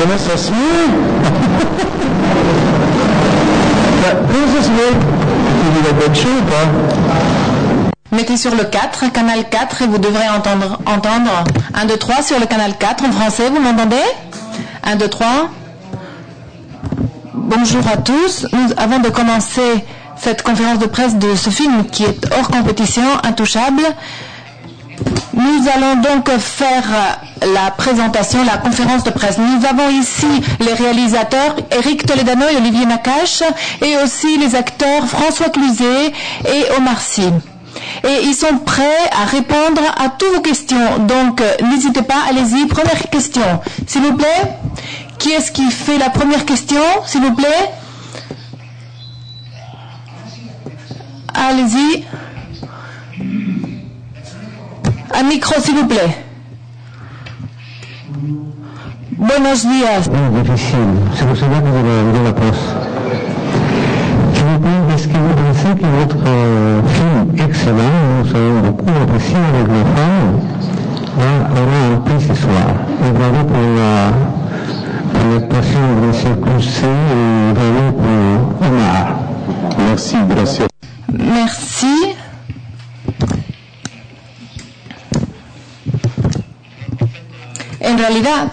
Princess Me. Princess Me, tu dis la bonne chose ou pas? Mettez sur le 4, canal 4, et vous devrez entendre 1, 2, 3 sur le canal 4 en français, vous m'entendez? 1, 2, 3. Bonjour à tous. Avant de commencer cette conférence de presse de ce film qui est hors compétition, intouchable, nous allons donc faire la présentation, la conférence de presse. Nous avons ici les réalisateurs Eric Toledano et Olivier Nakache, et aussi les acteurs François Cluzet et Omar Sy. Et ils sont prêts à répondre à toutes vos questions. Donc, n'hésitez pas, allez-y. Première question, s'il vous plaît. Qui est-ce qui fait la première question, s'il vous plaît? Allez-y. Un micro, s'il vous plaît. Buenos días. Es difícil. C'est pour cela que de la poste. Je vous demande, est-ce que vous pensez que votre film excellent, nous avons beaucoup apprécié avec les femmes, aura un prix ce soir? Et bravo pour l'actuation de M. Cluzet et bravo pour Omar. Merci, gracias. Merci. En realidad,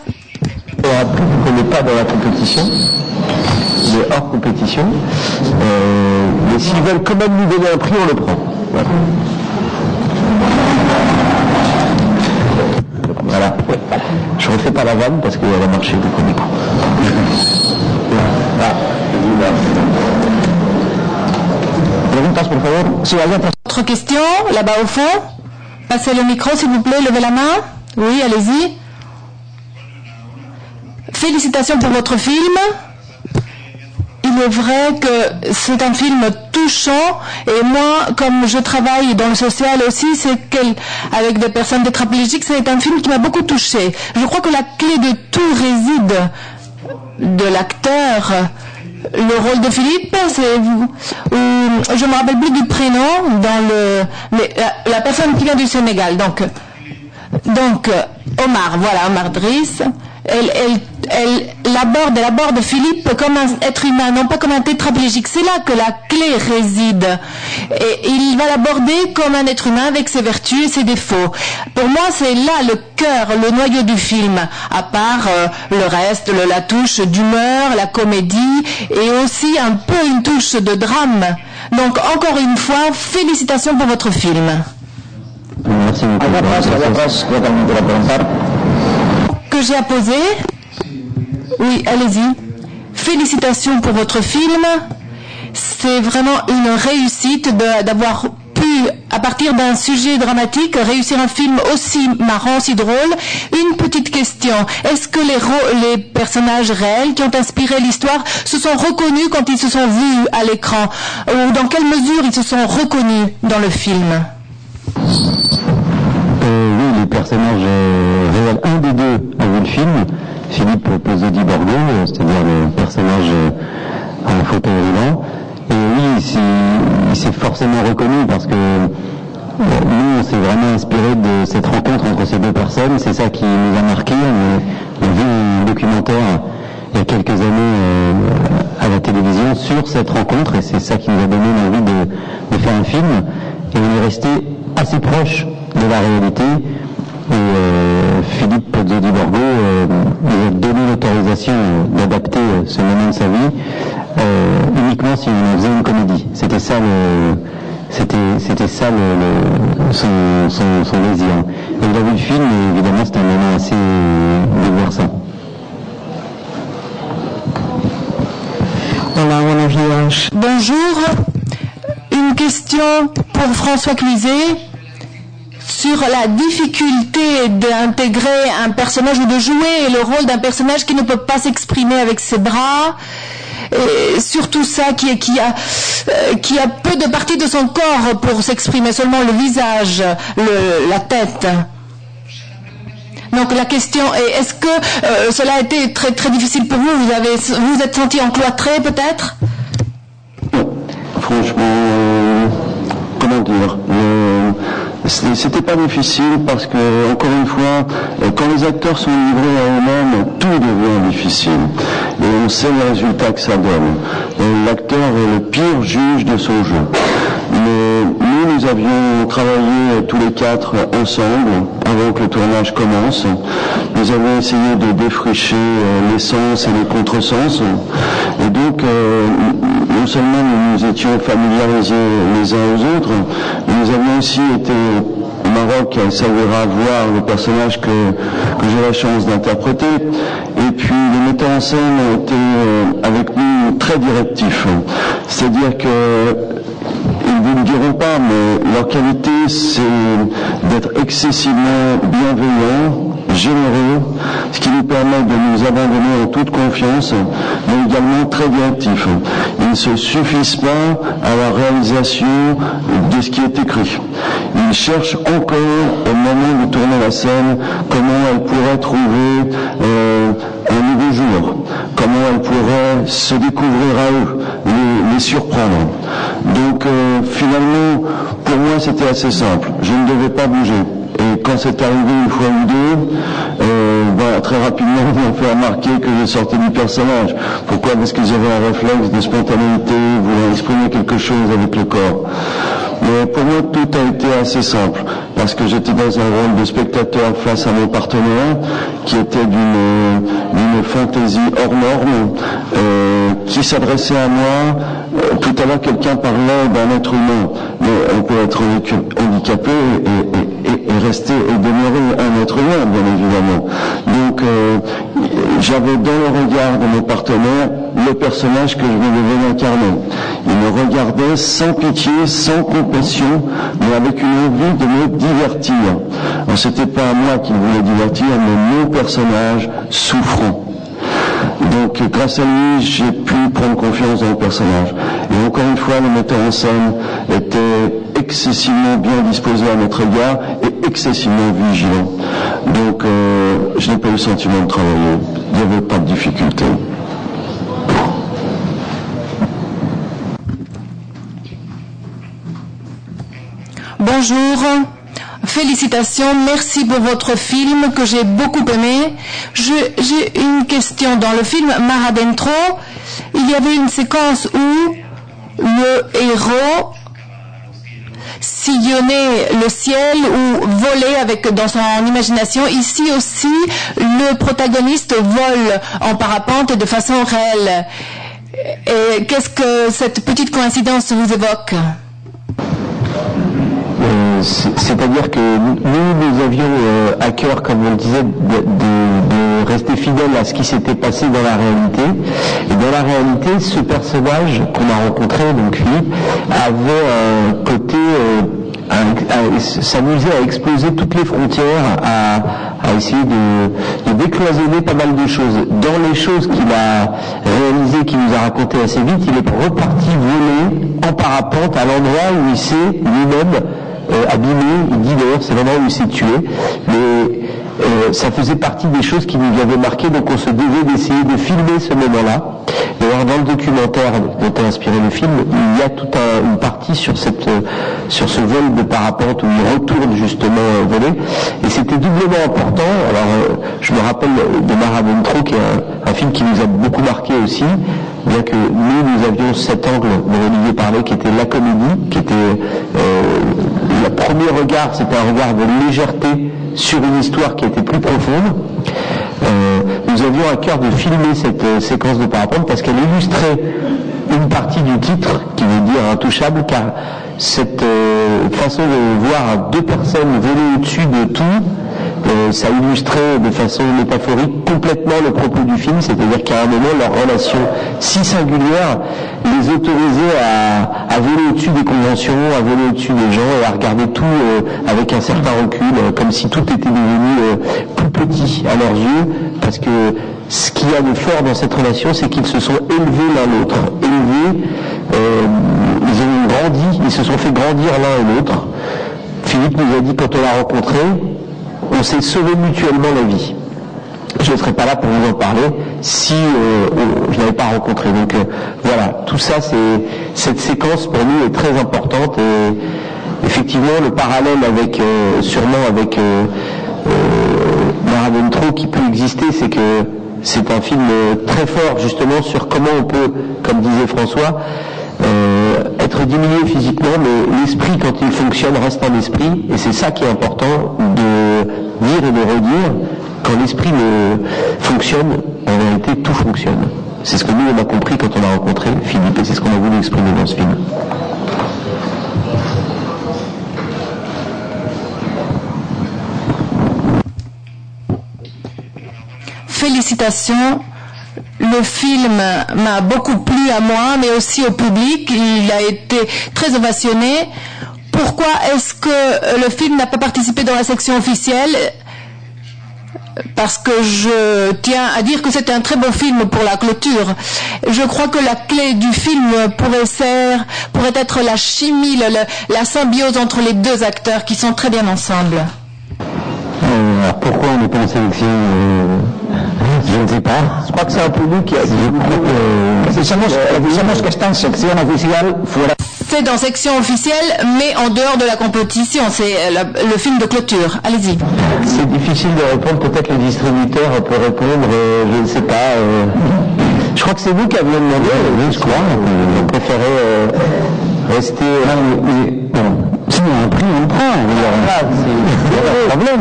On n'est pas dans la compétition, mais hors compétition. Mais s'ils veulent quand même nous donner un prix, on le prend. Voilà. Je refais pas la vanne parce qu'elle a marché beaucoup mieux. Autre question, là-bas au fond. Passez le micro, s'il vous plaît, levez la main. Oui, allez-y. Félicitations pour votre film. Il est vrai que c'est un film touchant, et moi, comme je travaille dans le social aussi, avec des personnes tétraplégiques, c'est un film qui m'a beaucoup touché. Je crois que la clé de tout réside de l'acteur. Le rôle de Philippe, c'est vous. Je me rappelle plus du prénom la personne qui vient du Sénégal. Donc Omar, voilà, Omar Driss. Elle aborde Philippe comme un être humain, non pas comme un tétraplégique. C'est là que la clé réside. Et il va l'aborder comme un être humain avec ses vertus et ses défauts. Pour moi, c'est là le cœur, le noyau du film. À part le reste, la touche d'humeur, la comédie et aussi un peu une touche de drame. Donc, encore une fois, félicitations pour votre film. Merci beaucoup. Que j'ai à poser? Oui, allez-y. Félicitations pour votre film. C'est vraiment une réussite d'avoir pu, à partir d'un sujet dramatique, réussir un film aussi marrant, aussi drôle. Une petite question. Est-ce que les personnages réels qui ont inspiré l'histoire se sont reconnus quand ils se sont vus à l'écran? Ou dans quelle mesure ils se sont reconnus dans le film? Oui, les personnages réels, un des deux a vu le film, Philippe Pozzodi-Borgo, c'est-à-dire le personnage en fauteuil roulant. Et oui, il s'est forcément reconnu parce que nous, on s'est vraiment inspiré de cette rencontre entre ces deux personnes. C'est ça qui nous a marqué. On a vu un documentaire il y a quelques années à la télévision sur cette rencontre, et c'est ça qui nous a donné l'envie de faire un film. Et on est resté assez proche de la réalité, et Philippe Pozzodi-Borgo nous a donné l'autorisation d'adapter ce moment de sa vie uniquement si on faisait une comédie. C'était ça son désir. Et il a vu le film, et évidemment c'était un moment assez bouleversant. Bonjour. Une question pour François Cluzet sur la difficulté d'intégrer un personnage ou de jouer le rôle d'un personnage qui ne peut pas s'exprimer avec ses bras, et surtout ça qui a peu de parties de son corps pour s'exprimer, seulement le visage, la tête. Donc la question est, est-ce que cela a été très très difficile pour vous? Vous êtes senti encloîtré peut-être? Franchement, comment dire, c'était pas difficile parce que, encore une fois, quand les acteurs sont livrés à eux-mêmes, tout devient difficile. difficile. Et on sait le résultat que ça donne. L'acteur est le pire juge de son jeu. Mais nous avions travaillé tous les quatre ensemble avant que le tournage commence. Nous avons essayé de défricher les sens et les contresens. Et donc, non seulement nous nous étions familiarisés les uns aux autres, mais nous avions aussi été au Maroc à Essaouira voir le personnage que j'ai la chance d'interpréter. Et puis les metteurs en scène ont été avec nous très directifs. C'est-à-dire que ils ne vous le diront pas, mais leur qualité, c'est d'être excessivement bienveillants, généreux, ce qui nous permet de nous abandonner en toute confiance, mais également très directifs. Ils ne se suffisent pas à la réalisation de ce qui est écrit. Ils cherchent encore, au moment de tourner la scène, comment elle pourrait trouver un nouveau jour, comment elle pourrait se découvrir à eux, les surprendre. Donc finalement, pour moi c'était assez simple, je ne devais pas bouger. Et quand c'est arrivé une fois ou deux, très rapidement on m'a fait remarquer que je sortais du personnage. Pourquoi? Parce qu'ils avaient un réflexe de spontanéité, voulant exprimer quelque chose avec le corps. Mais pour moi tout a été assez simple, parce que j'étais dans un rôle de spectateur face à mon partenaire, qui était d'une fantaisie hors norme, qui s'adressait à moi. Tout à l'heure quelqu'un parlait d'un être humain, mais on peut être handicapé et rester et demeurer un être humain, bien évidemment. Donc j'avais dans le regard de mon partenaire le personnage que je devais incarner. Il me regardait sans pitié, sans compassion, mais avec une envie de me divertir. Alors c'était pas à moi qu'il voulait divertir, mais mon personnage souffrant. Donc grâce à lui, j'ai pu prendre confiance dans le personnage. Et encore une fois, le metteur en scène était excessivement bien disposé à notre égard et excessivement vigilant. Donc je n'ai pas eu le sentiment de travailler. Il n'y avait pas de difficulté. Bonjour, félicitations, merci pour votre film que j'ai beaucoup aimé. J'ai une question. Dans le film Mar Adentro, il y avait une séquence où le héros sillonnait le ciel ou volait dans son imagination. Ici aussi, le protagoniste vole en parapente et de façon réelle. Et qu'est-ce que cette petite coïncidence vous évoque ? C'est-à-dire que nous avions à cœur, comme on le disait, de rester fidèles à ce qui s'était passé dans la réalité. Et dans la réalité, ce personnage qu'on a rencontré, donc Philippe, avait un côté s'amuser à exploser toutes les frontières, à essayer de décloisonner pas mal de choses. Dans les choses qu'il a réalisées, qu'il nous a racontées assez vite, il est reparti voler en parapente à l'endroit où il s'est lui-même abîmé. Il dit d'ailleurs c'est l'endroit où il s'est tué, mais ça faisait partie des choses qui nous avaient marqué, donc on se devait d'essayer de filmer ce moment-là. D'ailleurs dans le documentaire dont a inspiré le film, il y a toute une partie sur ce vol de parapente où il retourne justement voler, et c'était doublement important. Alors je me rappelle de Mar Adentro, qui est un film qui nous a beaucoup marqué aussi, bien que nous avions cet angle dont Olivier parlait, qui était la comédie, qui était le premier regard, c'était un regard de légèreté sur une histoire qui était plus profonde. Nous avions à cœur de filmer cette séquence de parapente parce qu'elle illustrait une partie du titre qui veut dire intouchable, car cette façon de voir deux personnes voler au-dessus de tout, ça illustrait de façon métaphorique complètement le propos du film, c'est-à-dire qu'à un moment leur relation si singulière les autorisait à voler au-dessus des conventions, à voler au-dessus des gens et à regarder tout avec un certain recul, comme si tout était devenu plus petit à leurs yeux, parce que ce qu'il y a de fort dans cette relation, c'est qu'ils se sont élevés l'un l'autre, ils ont grandi, ils se sont fait grandir l'un et l'autre. Philippe nous a dit quand on l'a rencontré, on s'est sauvé mutuellement la vie. Je ne serais pas là pour vous en parler si je n'avais pas rencontré. Donc voilà, tout ça, cette séquence pour nous est très importante, et effectivement le parallèle avec sûrement avec Mar Adentro qui peut exister, c'est que c'est un film très fort justement sur comment on peut, comme disait François, être diminué physiquement, mais l'esprit quand il fonctionne reste un esprit, et c'est ça qui est important de dire et de redire. Quand l'esprit fonctionne, en réalité tout fonctionne. C'est ce que nous on a compris quand on a rencontré Philippe, et c'est ce qu'on a voulu exprimer dans ce film. Félicitations. Le film m'a beaucoup plu à moi, mais aussi au public. Il a été très ovationné. Pourquoi est-ce que le film n'a pas participé dans la section officielle? Parce que je tiens à dire que c'est un très beau film pour la clôture. Je crois que la clé du film pourrait être la chimie, la symbiose entre les deux acteurs qui sont très bien ensemble. Alors pourquoi on n'est pas en sélection je ne sais pas. Je crois que c'est un peu nous qui a dit. Decimos que está en sección oficial fuera. C'est dans section officielle, mais en dehors de la compétition. C'est le film de clôture. Allez-y. C'est difficile de répondre. Peut-être le distributeur peut répondre. Je ne sais pas. Je crois que c'est vous qui aviez demandé. Oui, je crois. On préférait rester. Si on a un prix, on le prend. C'est un problème.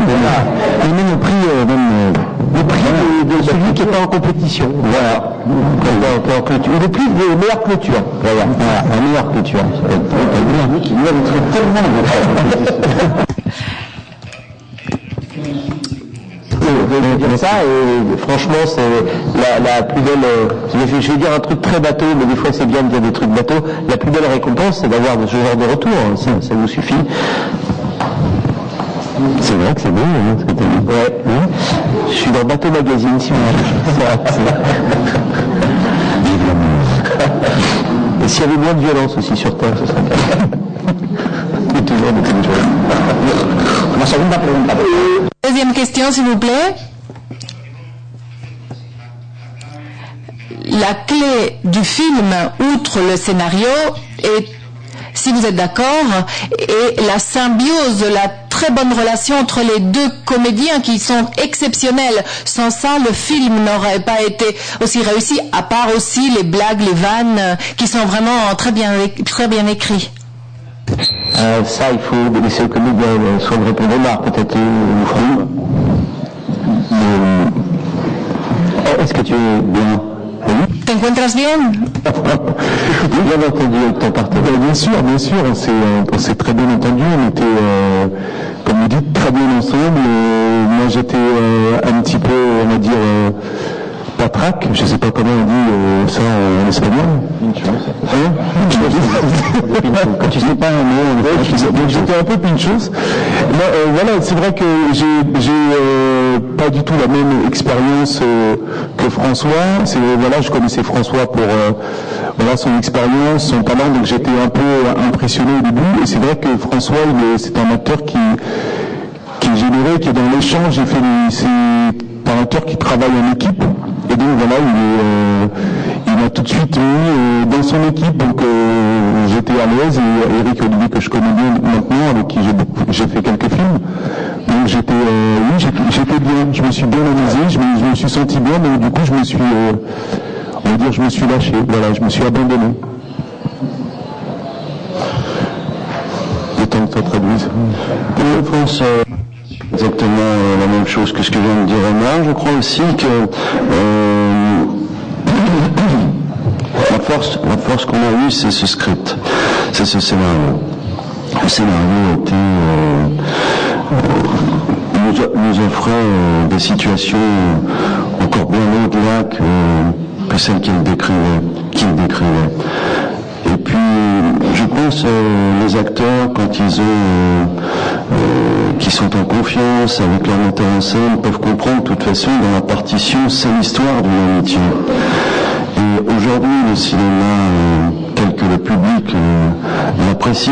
Mais même le prix, le prix de celui qui n'est pas en compétition. Voilà. Ou le prix des meilleures clôtures. Voilà. La meilleure clôture. Qui nous avait tellement dire ça, et franchement c'est la plus belle, je vais dire un truc très bateau, mais des fois c'est bien de dire des trucs bateaux, la plus belle récompense c'est d'avoir ce genre de retour, ça nous suffit. C'est vrai que c'est beau, hein, ce que tu as dit. Ouais. Je suis dans Bateau Magazine, si on cherche. Et s'il y avait moins de violence aussi sur Terre, ce serait bien. Et toujours beaucoup de violence. Deuxième question, s'il vous plaît. La clé du film, outre le scénario, est, si vous êtes d'accord, et la symbiose, la très bonne relation entre les deux comédiens qui sont exceptionnels. Sans ça, le film n'aurait pas été aussi réussi, à part aussi les blagues, les vannes, qui sont vraiment très bien écrits. Ça, il faut laisser aux comédiens soit de répondre Marc, peut-être ou Franck. Est-ce que tu es bien? ¿Te encuentras bien? Bien entendu avec ton partenaire. Bien sûr, on s'est très bien entendu, on était, comme vous dites, très bien ensemble. Moi j'étais un petit peu, on va dire, patraque, je sais pas comment on dit ça en espagnol. Quand tu sais pas un mot, donc j'étais un peu pinchos. Voilà, c'est vrai que j'ai pas du tout la même expérience que François. Voilà, je connaissais François pour voilà son expérience, son talent, donc j'étais un peu impressionné au début. Et c'est vrai que François, c'est un acteur qui est généreux, qui est dans l'échange. C'est un acteur qui travaille en équipe. Et donc voilà, il m'a tout de suite mis dans son équipe, donc j'étais à l'aise, et Eric Olivier que je connais bien maintenant, avec qui j'ai fait quelques films, donc j'étais bien, je me suis bien amusé, je me suis senti bien, donc du coup je me suis, on va dire, je me suis lâché, voilà, je me suis abandonné. Le temps que ça traduise. Je pense exactement la même chose que ce que vient de dire Omar. Je crois aussi que la force qu'on a eue, c'est ce script, c'est ce scénario. Le scénario nous offrait des situations encore bien au-delà que celles qu'il décrivait. Et puis, je pense les acteurs, quand ils qui sont en confiance avec leur metteur en scène, peuvent comprendre de toute façon dans la partition, c'est l'histoire d'une amitié. Et aujourd'hui, le cinéma tel que le public l'apprécie,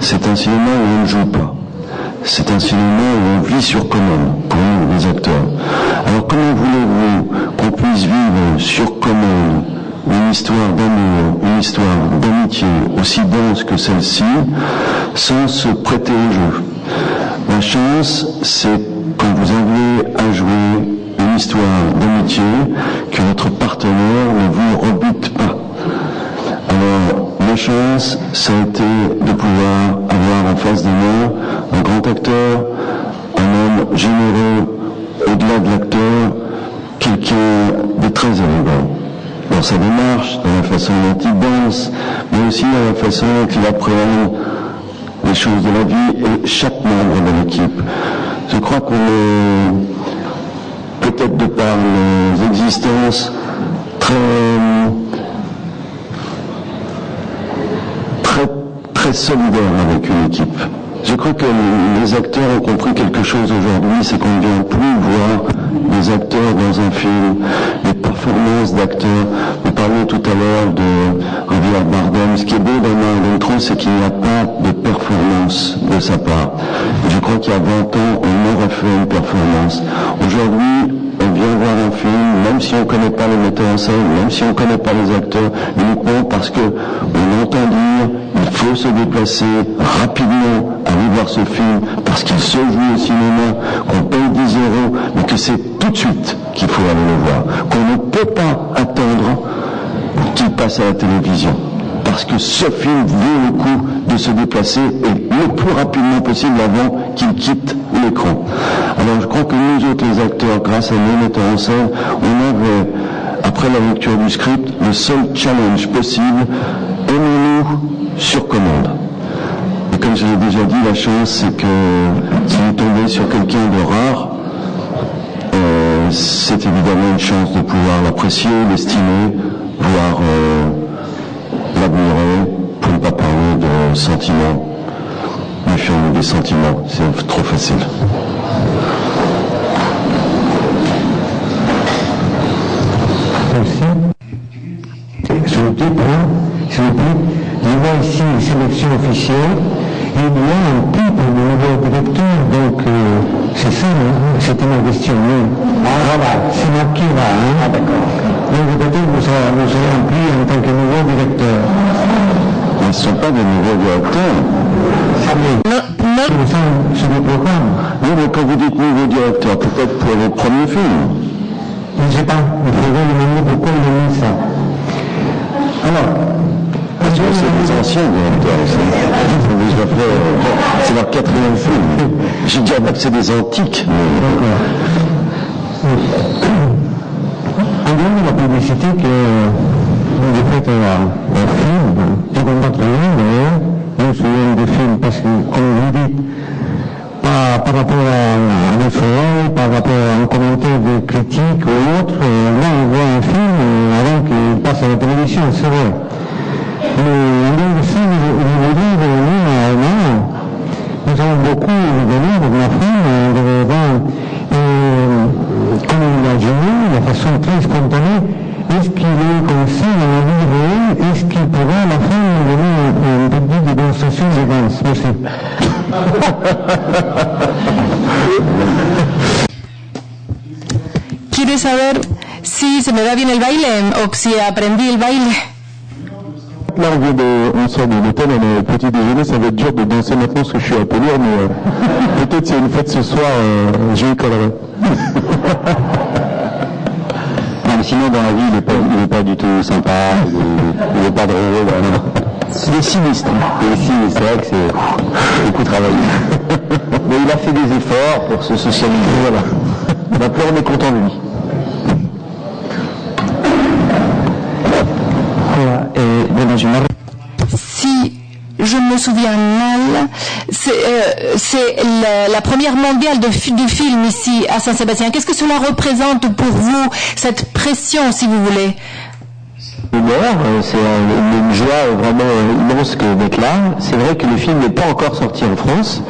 c'est un cinéma où on ne joue pas. C'est un cinéma où on vit sur commande, pour nous, les acteurs. Alors comment voulez-vous qu'on puisse vivre sur commande une histoire d'amour, une histoire d'amitié aussi dense que celle-ci, sans se prêter au jeu? La chance, c'est quand vous avez à jouer une histoire d'amitié, que votre partenaire ne vous rebute pas. Alors, ma chance, ça a été de pouvoir avoir en face de moi un grand acteur, un homme généreux, au-delà de l'acteur, quelqu'un de très élégant. Dans sa démarche, dans la façon dont il danse, mais aussi dans la façon dont il appréhende les choses de la vie et chaque membre de l'équipe. Je crois qu'on est, peut-être de par nos existences, très solidaires avec une équipe. Je crois que les acteurs ont compris quelque chose aujourd'hui, c'est qu'on ne vient plus voir des acteurs dans un film, les performances d'acteurs. Nous parlions tout à l'heure de Javier Bardem. Ce qui est beau dans Marlon Trou, c'est qu'il n'y a pas de performance de sa part. Je crois qu'il y a 20 ans, on aurait fait une performance. Aujourd'hui, on vient voir un film, même si on ne connaît pas le metteur en scène, même si on ne connaît pas les acteurs, uniquement parce que on entend dire il faut se déplacer rapidement, aller voir ce film, parce qu'il se joue au cinéma, qu'on paye 10 €, mais que c'est tout de suite qu'il faut aller le voir, qu'on ne peut pas attendre qu'il passe à la télévision. Parce que ce film vaut le coup de se déplacer et le plus rapidement possible avant qu'il quitte l'écran. Alors je crois que nous autres les acteurs, grâce à nos metteurs en scène, on avait, après la lecture du script, le seul challenge possible, aimons-nous sur commande. Et comme je l'ai déjà dit, la chance c'est que si vous tombez sur quelqu'un de rare, c'est évidemment une chance de pouvoir l'apprécier, l'estimer, voire l'admirer, pour ne pas parler de sentiments. Méfions-nous des sentiments, c'est trop facile. Merci. S'il vous plaît, je vois ici une sélection officielle. Il y a un titre de nouveau directeur, donc c'est ça, c'était ma question. Voilà, c'est marqué là. Ah d'accord. Donc peut-être que vous serez rempli en tant que nouveau directeur. Ils ne sont pas des nouveaux directeurs. C'est le programme. Oui, mais quand vous dites nouveau directeur, peut-être pour le premier film. Je ne sais pas, il faudrait demander pourquoi il a mis ça. Alors, parce que c'est des anciens directeurs, c'est leur 4e film. Je ne dirais pas que c'est des antiques. D'accord. En dehors de la publicité que vous faites un film, je ne comprends pas rien d'ailleurs, je me souviens des films parce que, comme vous dites, par rapport à des forums, par rapport à un commentaire de critique ou autre, là on voit un film avant qu'il passe à la télévision, c'est vrai. Mais en dehors de ça, je veux dire, nous avons beaucoup rigolé avec ma femme, de verdad, comme il a joué, de façon très spontanée. Est-ce qu'il est comme ça dans la vie réelle? Est-ce qu'il pourra à la fin nous donner une petite démonstration de danse? Merci. ¿Quieres saber si se me da bien el baile o si aprendí el baile? Là, on sort de l'hôtel, on a un petit déjeuner, ça va être dur de danser maintenant parce que je suis à Pélour, mais peut-être s'il y a une fête ce soir, je y collerai. Non, mais sinon, dans la vie, il est pas du tout sympa, il est pas drôle, non. C'est des sinistres. C'est vrai que c'est beaucoup travaillé. Mais il a fait des efforts pour se socialiser, voilà. Maintenant, on est content de lui. Si je me souviens mal, c'est la première mondiale du film ici à Saint-Sébastien. Qu'est-ce que cela représente pour vous, cette pression, si vous voulez? C'est une joie vraiment immense d'être là. C'est vrai que le film n'est pas encore sorti en France,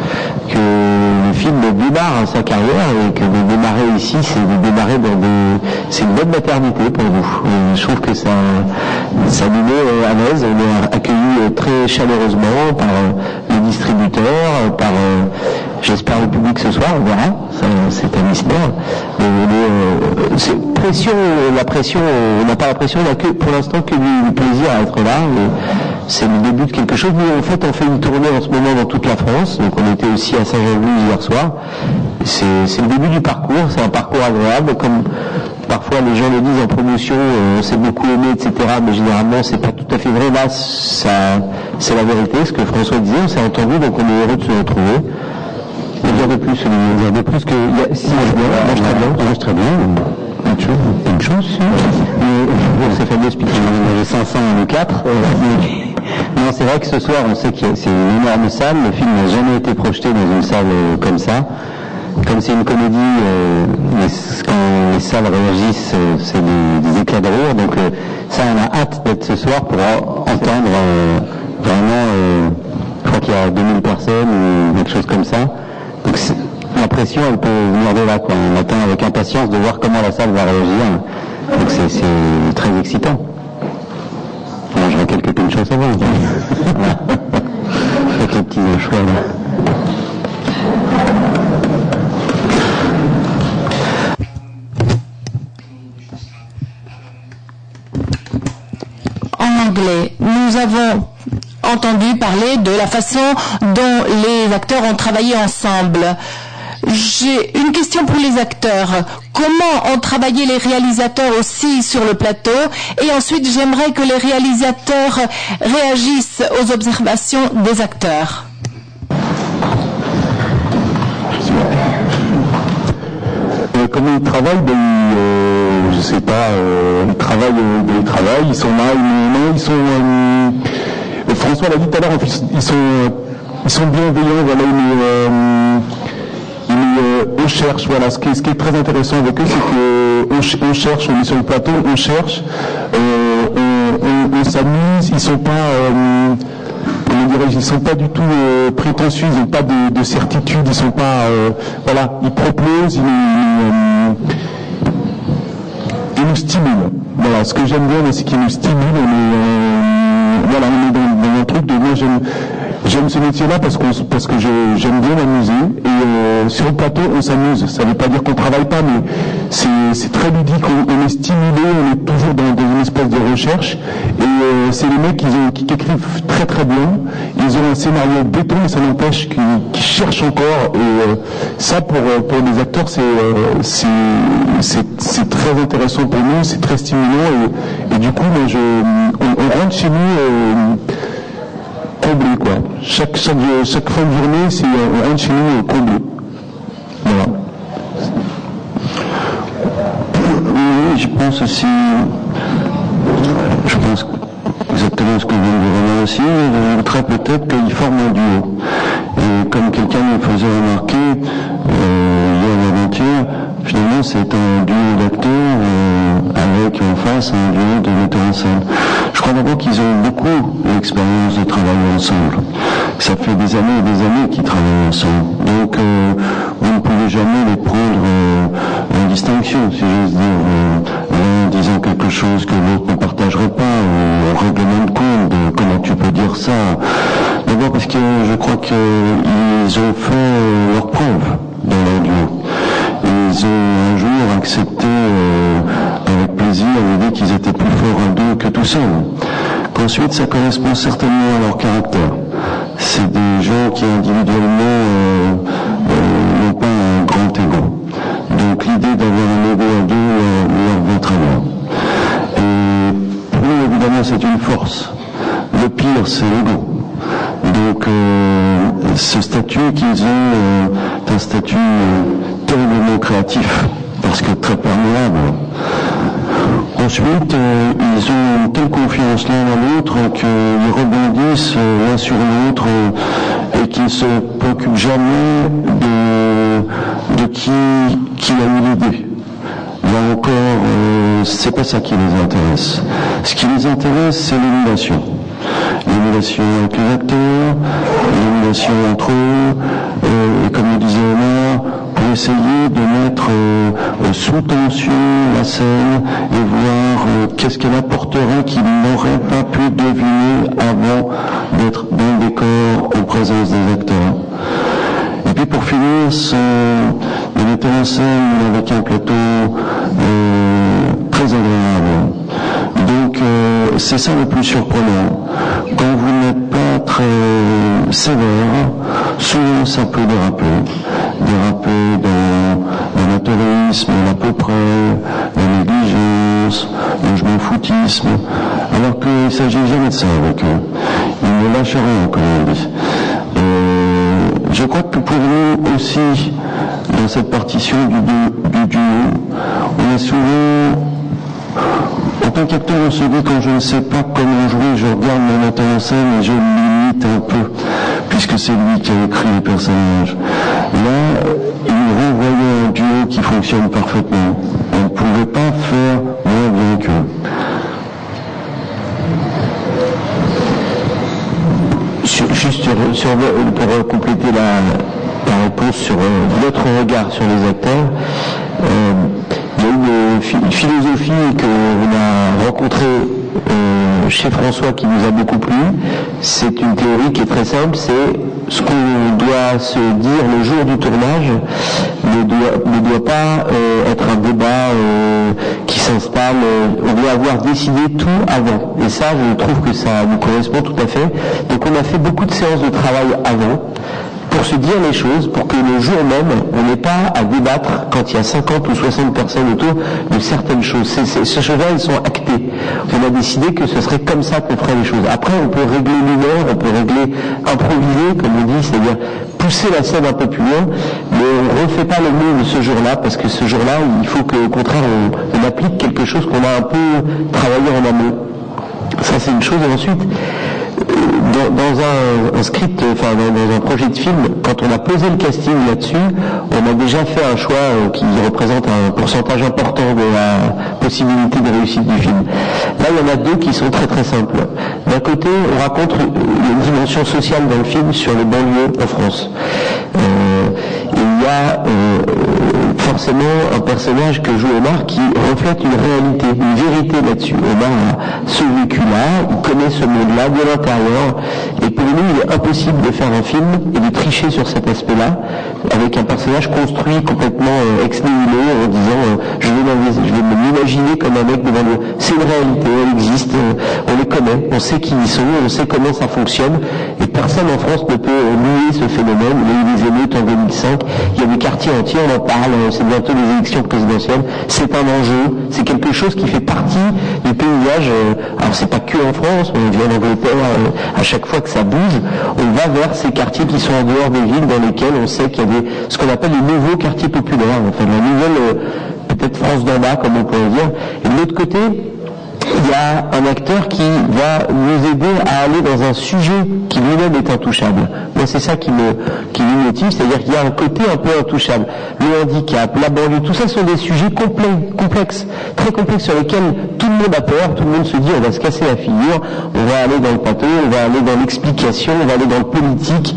que le film démarre sa carrière et que de démarrer ici, c'est de démarrer c'est une bonne maternité pour nous. Je trouve que ça nous met à l'aise. On est accueillis très chaleureusement par les distributeurs, par j'espère le public ce soir, on verra, c'est un mystère. La pression, on n'a pas la pression, on n'a que pour l'instant que du plaisir à être là. C'est le début de quelque chose. Nous, en fait, on fait une tournée en ce moment dans toute la France. Donc, on était aussi à Saint-Jean-de-Luz hier soir. c'est le début du parcours, c'est un parcours agréable, comme parfois les gens le disent en promotion, c'est beaucoup aimé, etc. Mais généralement, c'est pas tout à fait vrai. Là, c'est la vérité, ce que François disait, on s'est entendu, donc on est heureux de se retrouver. Et dire de plus, dire de plus que si on mange très bien. Une chose, c'est fameux expliquer. J'ai 500 ou 4. Non, c'est vrai que ce soir, on sait que c'est une énorme salle. Le film n'a jamais été projeté dans une salle comme ça. Comme c'est une comédie, quand les salles réagissent, c'est des éclats de rire. Donc ça, on a hâte d'être ce soir pour entendre vraiment, je crois qu'il y a 2000 personnes ou quelque chose comme ça. Donc l'impression, elle peut venir de là, quoi. On attend avec impatience de voir comment la salle va réagir. Donc c'est très excitant. On mangera quelques pinchos avant. Voilà. Avec les petits choix là. En anglais, nous avons entendu parler de la façon dont les acteurs ont travaillé ensemble. J'ai une question pour les acteurs. Comment ont travaillé les réalisateurs aussi sur le plateau? Et ensuite, j'aimerais que les réalisateurs réagissent aux observations des acteurs. Comment ils travaillent, je sais pas, ils travaillent, ils sont là, ils sont François l'a dit tout à l'heure, ils sont bienveillants, voilà, on cherche, voilà, ce qui est très intéressant avec eux, c'est qu'on cherche, on est sur le plateau, on cherche, on s'amuse, ils sont pas, ils sont pas du tout prétentieux, ils n'ont pas de certitude, ils sont pas, voilà, ils proposent, ils nous stimulent. Voilà, ce que j'aime bien, c'est qu'ils nous stimulent. On est dans un truc de moi, j'aime ce métier-là parce que j'aime bien m'amuser. Et sur le plateau, on s'amuse. Ça ne veut pas dire qu'on travaille pas, mais c'est très ludique. On est stimulé, on est toujours dans une espèce de recherche. Et c'est les mecs qui écrivent très très bien. Ils ont un scénario béton, mais ça n'empêche qu'ils cherchent encore. Et ça, pour les acteurs, c'est très intéressant pour nous, c'est très stimulant. Et du coup, on rentre chez nous comblé, quoi. Chaque fin de journée, on rentre chez nous comblé. Voilà. Oui, je pense aussi, exactement ce que vient de vous remercier aussi, j'ajouterais peut-être qu'ils forment un duo. Et comme quelqu'un me faisait remarquer hier ou avant-hier, finalement c'est un duo d'acteurs avec en face un duo de metteurs en scène. Je crois d'abord qu'ils ont beaucoup l'expérience de travailler ensemble. Ça fait des années et des années qu'ils travaillent ensemble. Donc vous ne pouvez jamais les prendre en distinction, si j'ose dire, en disant quelque chose que l'autre ne partagerait pas, ou en règlement de compte de comment tu peux dire ça. D'abord parce que je crois qu'ils ont fait leur preuve dans leur duo. Ils ont un jour accepté avec plaisir l'idée qu'ils étaient plus forts à deux que tout seuls. Qu'ensuite ça correspond certainement à leur caractère. C'est des gens qui individuellement n'ont pas un grand ego. Donc l'idée d'avoir un ego à deux leur va très bien. Et pour nous évidemment c'est une force. Le pire c'est l'ego. Donc ce statut qu'ils ont est un statut terriblement créatif, parce que très perméable. Ensuite, ils ont une telle confiance l'un dans l'autre qu'ils rebondissent l'un sur l'autre et qu'ils ne se préoccupent jamais de qui a eu l'idée. Là encore, c'est pas ça qui les intéresse. Ce qui les intéresse, c'est l'émulation. L'émulation avec les acteurs, l'émulation entre eux, et comme le disait Omar, pour essayer de mettre sous tension la scène et voir qu'est-ce qu'elle apporterait qu'ils n'auraient pas pu deviner avant d'être dans le décor en présence des acteurs. Et puis pour finir, le metteur en scène avec un plateau très agréable. Donc c'est ça le plus surprenant. Quand vous n'êtes pas très sévère, souvent ça peut déraper. déraper dans l'amateurisme, la peu près, la négligence, le je m'en foutisme, alors qu'il ne s'agit jamais de ça avec eux. Ils ne lâchent rien, comme on dit. Je crois que pour nous aussi, dans cette partition du duo, on est souvent, en tant qu'acteur, on se dit quand je ne sais pas comment jouer, je regarde mon metteur en scène et je l'imite un peu, puisque c'est lui qui a écrit les personnages. Là, il renvoyait un duo qui fonctionne parfaitement. On ne pouvait pas faire moins bien qu'eux. Juste pour compléter la réponse sur notre regard sur les acteurs, il y a une philosophie qu'on a rencontrée chez François qui nous a beaucoup plu. C'est une théorie qui est très simple, c'est ce qu'on doit se dire le jour du tournage ne doit pas être un débat qui s'installe. On doit avoir décidé tout avant. Et ça, je trouve que ça nous correspond tout à fait. Donc on a fait beaucoup de séances de travail avant pour se dire les choses, pour que le jour même, on n'ait pas à débattre quand il y a 50 ou 60 personnes autour de certaines choses. Ces choses-là, elles sont actées. On a décidé que ce serait comme ça qu'on ferait les choses. Après, on peut régler l'humeur, on peut régler, improviser, comme on dit, c'est-à-dire pousser la scène un peu plus loin, mais on ne refait pas le move ce jour-là, parce que ce jour-là, il faut qu'au contraire, on applique quelque chose qu'on a un peu travaillé en amont. Ça, c'est une chose. Et ensuite, dans un script, enfin dans un projet de film, quand on a posé le casting là-dessus, on a déjà fait un choix qui représente un pourcentage important de la possibilité de réussite du film. Là, il y en a deux qui sont très très simples. D'un côté, on raconte une dimension sociale dans le film sur les banlieues en France. Il y a forcément un personnage que joue Omar qui reflète une réalité, une vérité là-dessus. Omar a ce vécu-là, il connaît ce monde-là de l'intérieur, et pour nous, il est impossible de faire un film et de tricher sur cet aspect-là avec un personnage construit complètement ex nihilo en disant je vais m'imaginer comme un mec de banlieue. C'est une réalité, elle existe, on les connaît, on sait qui ils sont, on sait comment ça fonctionne, et personne en France ne peut nier ce phénomène. Il y a eu des émeutes en 2005, il y a des quartiers entiers, on en parle, c'est bientôt les élections présidentielles, c'est un enjeu, c'est quelque chose qui fait partie du paysage. Alors c'est pas que en France, on vient d'Angleterre, à chaque fois que ça bouge, on va vers ces quartiers qui sont en dehors des villes, dans lesquels on sait qu'il y a ce qu'on appelle les nouveaux quartiers populaires, enfin la nouvelle peut-être France d'en bas, comme on pourrait dire. Et de l'autre côté, il y a un acteur qui va nous aider à aller dans un sujet qui lui-même est intouchable. Moi, c'est ça qui me motive, c'est-à-dire qu'il y a un côté un peu intouchable. Le handicap, la banlieue, tout ça sont des sujets complexes, très complexes, sur lesquels tout le monde a peur, tout le monde se dit on va se casser la figure, on va aller dans le pâteau, on va aller dans l'explication, on va aller dans le politique.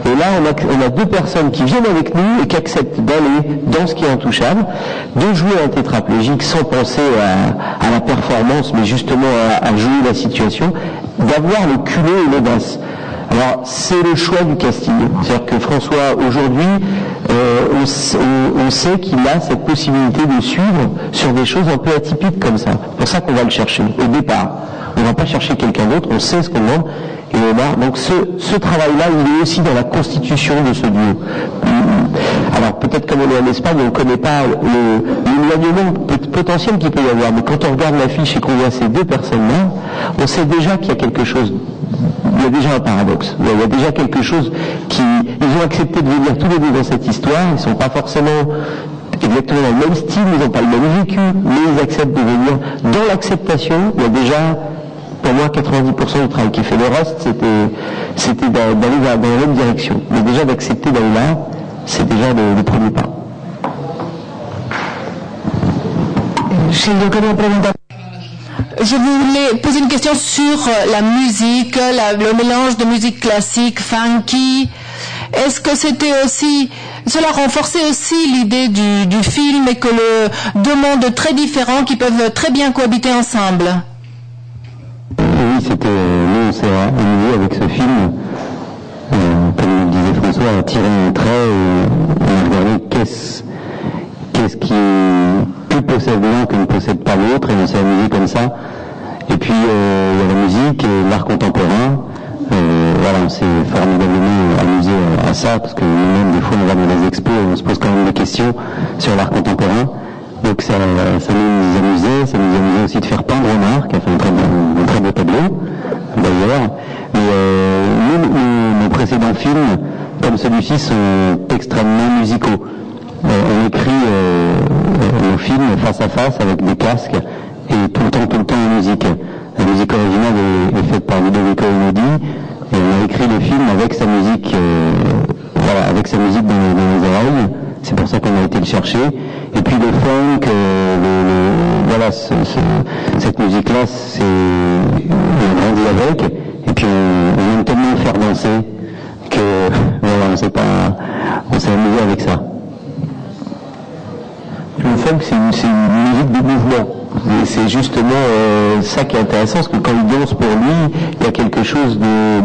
Et là, on a deux personnes qui viennent avec nous et qui acceptent d'aller dans ce qui est intouchable, de jouer un tétraplégique sans penser à la performance, mais justement à jouer la situation, d'avoir le culot et l'audace. Alors, c'est le choix du casting. C'est-à-dire que François, aujourd'hui, on sait qu'il a cette possibilité de suivre sur des choses un peu atypiques comme ça. C'est pour ça qu'on va le chercher, au départ. On ne va pas chercher quelqu'un d'autre, on sait ce qu'on demande. Et Omar, donc ce travail-là, il est aussi dans la constitution de ce duo. Alors peut-être comme on est en Espagne, on ne connaît pas l'éloignement potentiel qu'il peut y avoir, mais quand on regarde l'affiche et qu'on voit ces deux personnes-là, on sait déjà qu'il y a quelque chose, il y a déjà un paradoxe, il y a déjà quelque chose ils ont accepté de venir tous les deux dans cette histoire, ils ne sont pas forcément exactement dans le même style, ils n'ont pas le même vécu, mais ils acceptent de venir. Dans l'acceptation, il y a déjà, pour moi, 90% du travail qui est fait. Le reste, c'était d'aller dans la même direction. Mais déjà d'accepter d'aller là, c'est déjà le premier pas. Je voulais poser une question sur la musique, le mélange de musique classique, funky. Est-ce que cela renforçait aussi l'idée du film et que deux mondes très différents qui peuvent très bien cohabiter ensemble? Oui, nous on s'est amusé avec ce film, comme le disait François, à tirer un trait et on a regardé qu'est-ce qui plus possède l'un que ne possède pas l'autre, et on s'est amusé comme ça. Et puis il y a la musique, l'art contemporain, Voilà, on s'est formidablement amusé à ça, parce que nous-mêmes, des fois, on va dans les expos et on se pose quand même des questions sur l'art contemporain. Donc ça nous amusait, aussi de faire peindre Marc, qui a fait un très beau tableau, d'ailleurs. Mais nos précédents films, comme celui-ci, sont extrêmement musicaux. On écrit nos films face à face avec des casques et tout le temps en musique. La musique originale est faite par Ludovico Einaudi et on a écrit le film avec sa musique, avec sa musique dans les oreilles. C'est pour ça qu'on a été le chercher. Et puis le funk, cette musique-là, on a grandi avec. Et puis on aime tellement le faire danser que on s'est amusé avec ça. Le funk, c'est une musique de mouvement. Et c'est justement ça qui est intéressant, parce que quand il danse pour lui, il y a quelque chose de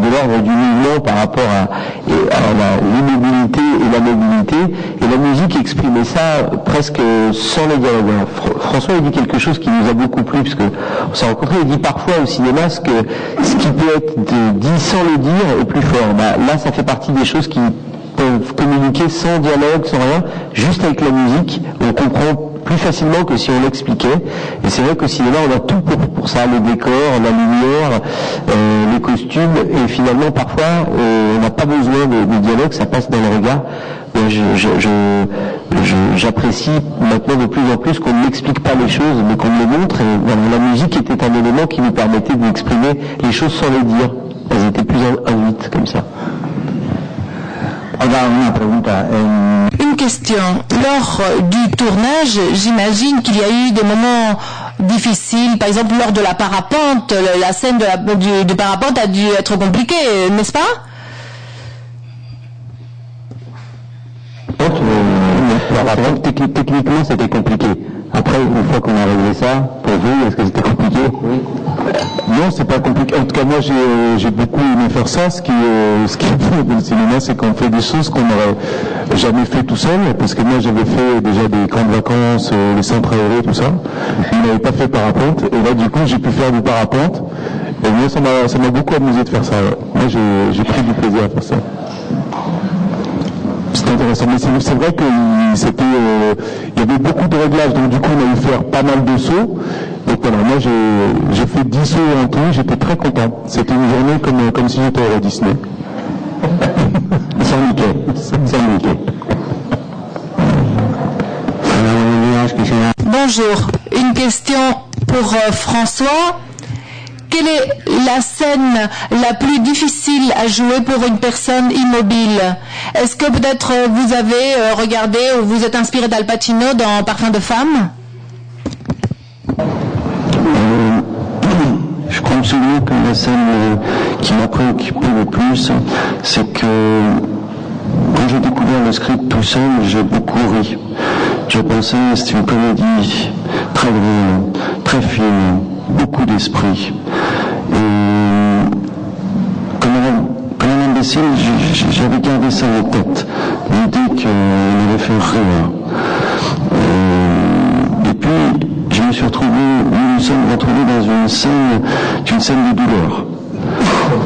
l'ordre du mouvement par rapport à l'immobilité et la mobilité. Et la musique exprimait ça presque sans les dialogues. Alors, François, il dit quelque chose qui nous a beaucoup plu, parce que on s'est rencontrés, il dit parfois au cinéma ce qui peut être dit sans le dire est plus fort. Là, ça fait partie des choses qui peuvent communiquer sans dialogue, sans rien, juste avec la musique. On comprend plus facilement que si on l'expliquait. Et c'est vrai qu'au cinéma, on a tout pour ça, le décor, la lumière, les costumes, et finalement, parfois, on n'a pas besoin de dialogue, ça passe dans le regard. J'apprécie maintenant de plus en plus qu'on n'explique pas les choses, mais qu'on les montre, et voilà, la musique était un élément qui nous permettait d'exprimer les choses sans les dire. Elles étaient plus induites, comme ça. Une question. Lors du tournage, j'imagine qu'il y a eu des moments difficiles. Par exemple, lors de la parapente, la scène du parapente a dû être compliquée, n'est-ce pas? Techniquement, c'était compliqué. Après, une fois qu'on a réglé ça, pour vous, est-ce que c'était compliqué? Oui. Non, c'est pas compliqué. En tout cas, moi, j'ai beaucoup aimé faire ça. Ce qui est beau dans le cinéma, c'est qu'on fait des choses qu'on n'aurait jamais fait tout seul. Parce que moi, j'avais fait déjà des camps de vacances, les centres aérés, tout ça. Je n'avais pas fait parapente. Et là, du coup, j'ai pu faire du parapente. Et moi, ça m'a beaucoup amusé de faire ça. Moi, j'ai pris du plaisir à faire ça. C'est intéressant, mais c'est vrai qu'il y avait beaucoup de réglages, donc du coup on a eu faire pas mal de sauts. Donc voilà, moi j'ai fait 10 sauts en tout, j'étais très content. C'était une journée comme si j'étais à Disney. Sans Mickey. Bonjour. Une question pour François. Quelle est la scène la plus difficile à jouer pour une personne immobile? Est-ce que peut-être vous avez regardé ou vous êtes inspiré d'Al Pacino dans Parfum de femme? Je crois me souvenir que la scène qui m'a préoccupé le plus, c'est que quand j'ai découvert le script tout seul, j'ai beaucoup ri. Je pensais que c'était une comédie très drôle, très fine, beaucoup d'esprit. Et comme un imbécile, j'avais gardé ça en tête, l'idée qu'on allait faire rire. Et puis, nous nous sommes retrouvés dans une scène de douleur.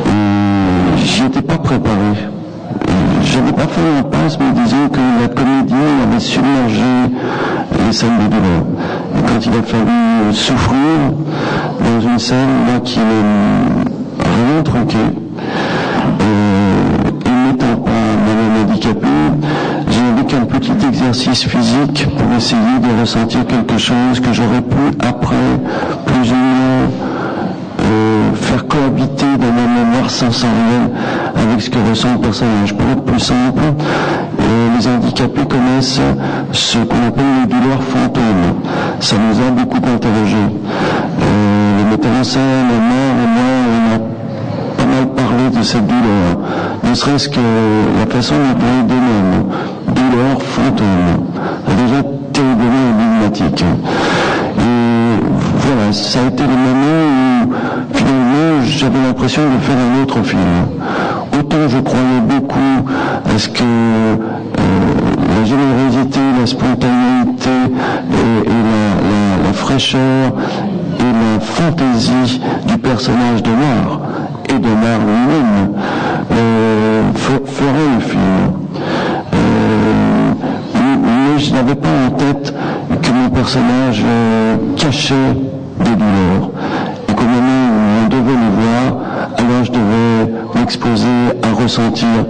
Et j'y étais pas préparé. J'avais pas fait un passe, mais disons que la comédie avait submergé les scènes de douleur. Et quand il a fallu souffrir dans une scène là qui m'a rien tronqué, et n'étant pas moi-même handicapé, j'avais qu'un petit exercice physique pour essayer de ressentir quelque chose que j'aurais pu après plus ou moins faire cohabiter dans ma mémoire sensorielle avec ce que ressent le personnage. Pour être plus simple, les handicapés connaissent ce qu'on appelle les douleurs fantômes. Ça nous a beaucoup interrogés. Le metteur en scène, moi, on a pas mal parlé de cette douleur, ne serait-ce que la façon dont on dénomme douleur fantôme, déjà terriblement énigmatique. Et voilà, ça a été le moment où finalement j'avais l'impression de faire un autre film. Autant je croyais beaucoup à ce que la générosité, la spontanéité et la fraîcheur et la fantaisie du personnage de Noir et Domar lui-même ferait le film. Mais je n'avais pas en tête que mon personnage cachait des douleurs. Et qu'au moment où on devait le voir, alors je devais m'exposer à ressentir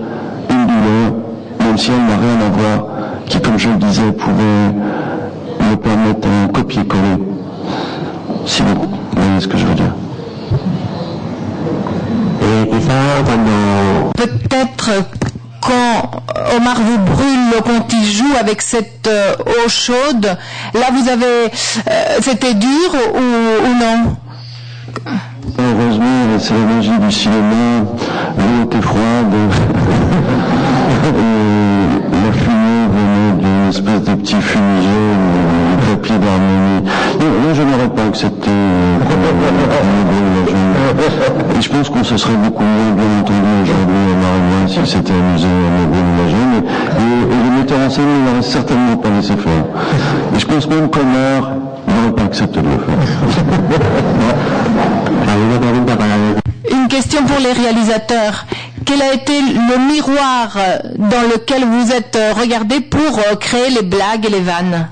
une douleur, même si elle n'a rien à voir, qui, comme je le disais, pouvait me permettre un copier-coller. Si vous voyez ce que je veux dire. Peut-être quand Omar vous brûle, quand il joue avec cette eau chaude, là vous avez... c'était dur ou non? Heureusement, c'est la magie du cinéma, l'eau était froide, et la fumée venait d'une espèce de petit fumigène, de papier d'harmonie. Là, je n'aurais pas accepté et je pense qu'on se serait beaucoup moins bien entendu aujourd'hui, Omar et moi, s'il s'était amusé à me brûler la jambe. Et le metteur en scène ne l'aurait certainement pas laissé faire. Et je pense même qu'Omar n'aurait pas accepté de le faire. Une question pour les réalisateurs. Quel a été le miroir dans lequel vous êtes regardé pour créer les blagues et les vannes?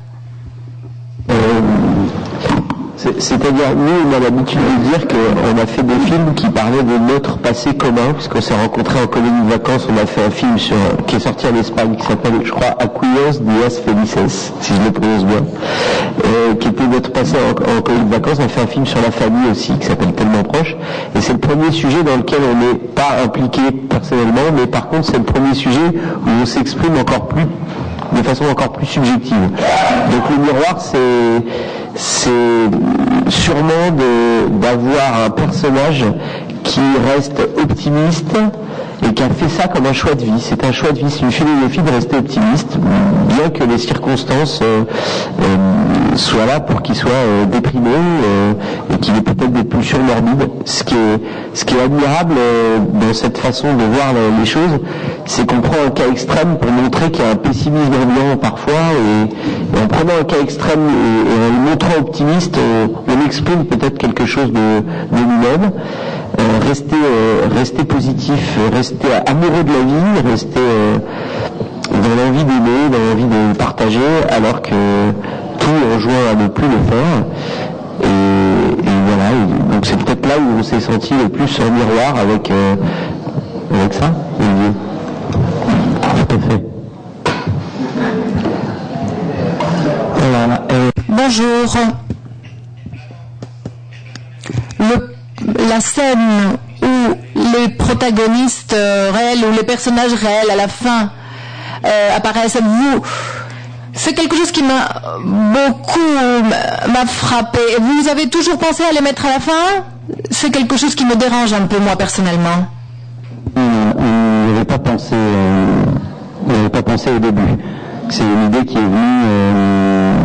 C'est-à-dire, nous, on a l'habitude de dire qu'on a fait des films qui parlaient de notre passé commun, puisqu'on s'est rencontrés en colonie de vacances. On a fait un film qui est sorti en Espagne, qui s'appelle, je crois, Acuillos Días Felices, si je le prononce bien, qui était notre passé en colonie de vacances. On a fait un film sur la famille aussi, qui s'appelle Tellement Proche. Et c'est le premier sujet dans lequel on n'est pas impliqué personnellement, mais par contre, c'est le premier sujet où on s'exprime de façon encore plus subjective. Donc le miroir, c'est sûrement d'avoir un personnage qui reste optimiste et qui a fait ça comme un choix de vie. C'est un choix de vie, c'est une philosophie de rester optimiste, bien que les circonstances soient là pour qu'il soit déprimé et qu'il ait peut-être des pulsions morbides. Ce qui est admirable dans cette façon de voir les choses, c'est qu'on prend un cas extrême pour montrer qu'il y a un pessimisme ambiant parfois, et en prenant un cas extrême et en le montrant optimiste, on exprime peut-être quelque chose de nous-mêmes. Rester positif, rester amoureux de la vie, rester dans l'envie d'aimer, dans l'envie de partager, alors que tout enjoint à ne plus le faire. Et voilà, et donc c'est peut-être là où on s'est senti le plus en miroir avec ça. Tout à fait. Bonjour. La scène où les protagonistes réels ou les personnages réels à la fin apparaissent, c'est quelque chose qui m'a frappé. Vous avez toujours pensé à les mettre à la fin? C'est quelque chose qui me dérange un peu, moi, personnellement. On n'avait pas pensé au début. C'est une idée qui est venue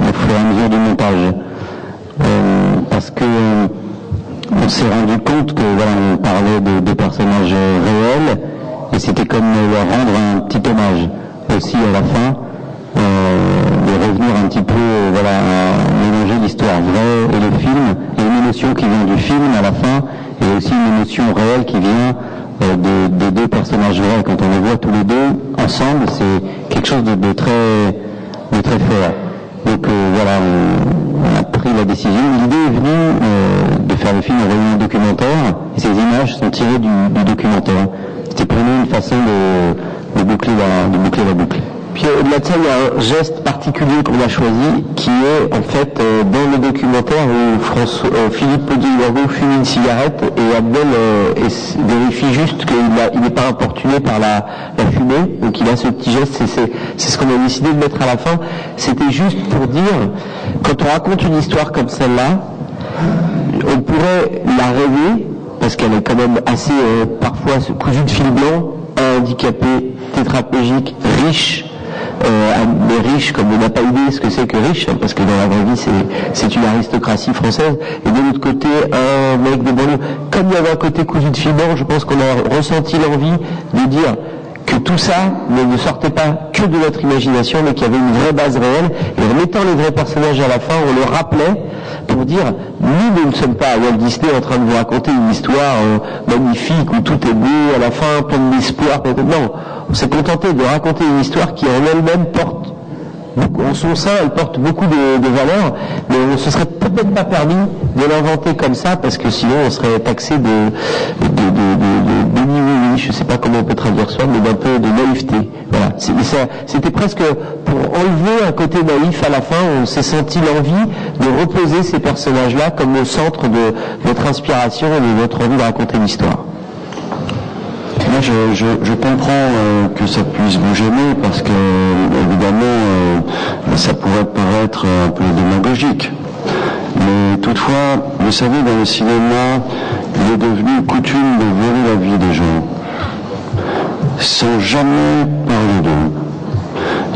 au fur et à mesure du montage. Parce que on s'est rendu compte que on parlait de personnages réels, et c'était comme leur rendre un petit hommage aussi à la fin, de revenir un petit peu à mélanger l'histoire vraie et le film, et une émotion qui vient du film à la fin, et aussi une émotion réelle qui vient des deux personnages vrais. Quand on les voit tous les deux ensemble, c'est quelque chose de très fort. Donc on a pris la décision. L'idée est venue de faire le film en réunion documentaire, et ces images sont tirées du documentaire. C'était pour nous une façon de boucler la boucle. Puis au-delà de ça, il y a un geste particulier qu'on a choisi, qui est en fait dans le documentaire où Philippe Podier-Huargo fume une cigarette, et Abdel vérifie juste qu'il n'est pas importuné par la fumée. Donc il a ce petit geste, c'est ce qu'on a décidé de mettre à la fin. C'était juste pour dire, quand on raconte une histoire comme celle-là, on pourrait la rêver, parce qu'elle est quand même assez parfois cousue de fil blanc, handicapé, tétraplégique, riche, mais riche comme on n'a pas idée ce que c'est que riche, parce que dans la vraie vie c'est une aristocratie française, et de l'autre côté un mec de banlieue. Comme il y avait un côté cousu de fil blanc, je pense qu'on a ressenti l'envie de dire que tout ça ne sortait pas que de notre imagination, mais qu'il y avait une vraie base réelle. Et en mettant les vrais personnages à la fin, on le rappelait pour dire, nous ne sommes pas à Walt Disney en train de vous raconter une histoire magnifique où tout est beau, à la fin, plein d'espoir. Non, on s'est contenté de raconter une histoire qui en elle-même porte, en son sein, elle porte beaucoup de valeurs, mais on ne se serait peut-être pas permis de l'inventer comme ça, parce que sinon on serait taxé de je ne sais pas comment on peut traduire ça, mais d'un peu de naïveté. Voilà. C'était presque pour enlever un côté naïf à la fin, on s'est senti l'envie de reposer ces personnages-là comme au centre de notre inspiration et de notre envie de raconter l'histoire. Moi, je comprends que ça puisse vous gêner parce que, évidemment, ça pourrait paraître un peu démagogique. Mais toutefois, vous savez, dans le cinéma, il est devenu coutume de voler la vie des gens, sans jamais parler d'eux.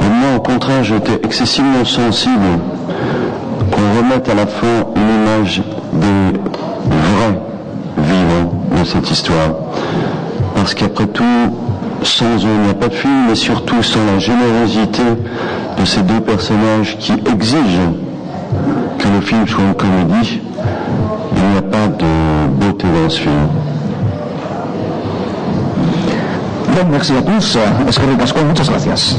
Et moi, au contraire, j'étais excessivement sensible qu'on remette à la fin une image des vrais vivants de cette histoire. Parce qu'après tout, sans eux, il n'y a pas de film, mais surtout sans la générosité de ces deux personnages qui exigent que le film soit une comédie, il n'y a pas de beauté dans ce film. Bon, merci à tous. Eskerrik asko, muchas gracias.